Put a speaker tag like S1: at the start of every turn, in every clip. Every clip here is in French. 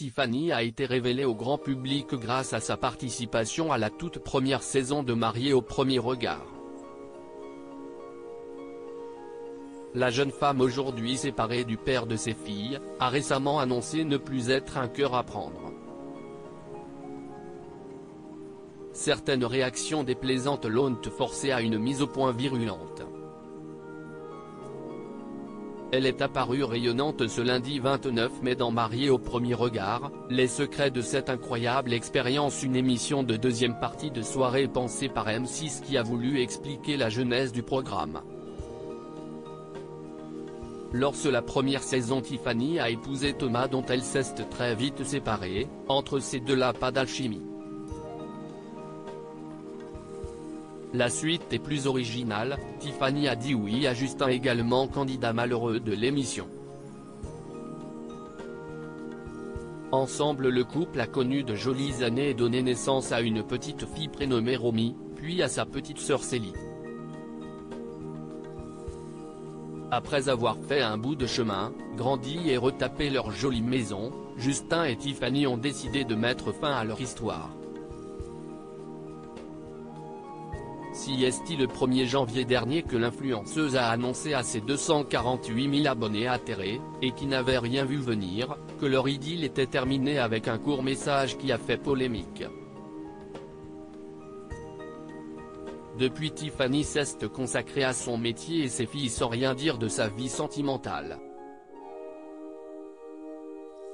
S1: Tiffany a été révélée au grand public grâce à sa participation à la toute première saison de Mariés au premier regard. La jeune femme, aujourd'hui séparée du père de ses filles, a récemment annoncé ne plus être un cœur à prendre. Certaines réactions déplaisantes l'ont forcée à une mise au point virulente. Elle est apparue rayonnante ce lundi 29 mai dans Mariés au premier regard, les secrets de cette incroyable expérience, une émission de deuxième partie de soirée pensée par M6 qui a voulu expliquer la genèse du programme. Lors de la première saison, Tiffany a épousé Thomas dont elle s'est très vite séparée. Entre ces deux-là, pas d'alchimie. La suite est plus originale, Tiffany a dit oui à Justin, également candidat malheureux de l'émission. Ensemble, le couple a connu de jolies années et donné naissance à une petite fille prénommée Romy, puis à sa petite sœur Célie. Après avoir fait un bout de chemin, grandi et retapé leur jolie maison, Justin et Tiffany ont décidé de mettre fin à leur histoire. C'est le 1er janvier dernier que l'influenceuse a annoncé à ses 248 000 abonnés atterrés, et qui n'avaient rien vu venir, que leur idylle était terminée avec un court message qui a fait polémique. Depuis, Tiffany s'est consacrée à son métier et ses filles sans rien dire de sa vie sentimentale.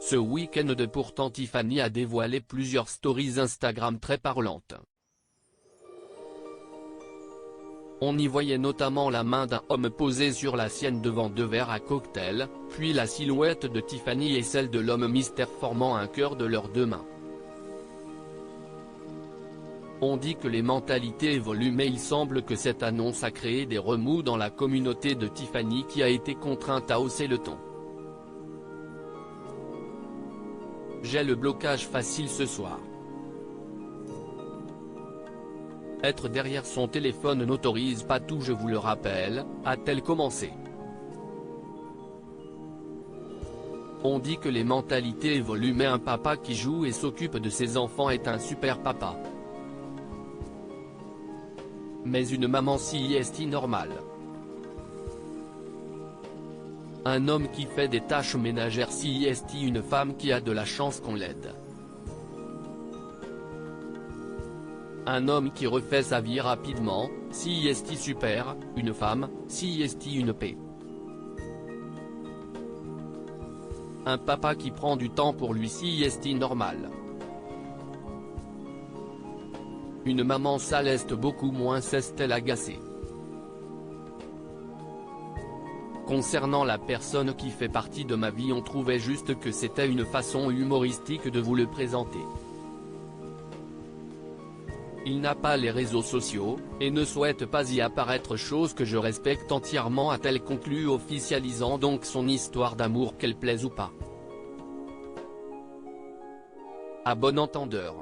S1: Ce week-end pourtant, Tiffany a dévoilé plusieurs stories Instagram très parlantes. On y voyait notamment la main d'un homme posée sur la sienne devant deux verres à cocktail, puis la silhouette de Tiffany et celle de l'homme mystère formant un cœur de leurs deux mains. On dit que les mentalités évoluent, mais il semble que cette annonce a créé des remous dans la communauté de Tiffany qui a été contrainte à hausser le ton. J'ai le blocage facile ce soir. Être derrière son téléphone n'autorise pas tout, je vous le rappelle, a-t-elle commencé. On dit que les mentalités évoluent, mais un papa qui joue et s'occupe de ses enfants est un super papa. Mais une maman c'est normale. Un homme qui fait des tâches ménagères c'est une femme qui a de la chance qu'on l'aide. Un homme qui refait sa vie rapidement, c'est super, une femme, c'est une paix. Un papa qui prend du temps pour lui, c'est normal. Une maman ça l'est beaucoup moins, s'est-elle agacée. Concernant la personne qui fait partie de ma vie, on trouvait juste que c'était une façon humoristique de vous le présenter. Il n'a pas les réseaux sociaux, et ne souhaite pas y apparaître, chose que je respecte entièrement, a-t-elle conclu, officialisant donc son histoire d'amour, qu'elle plaise ou pas. À bon entendeur.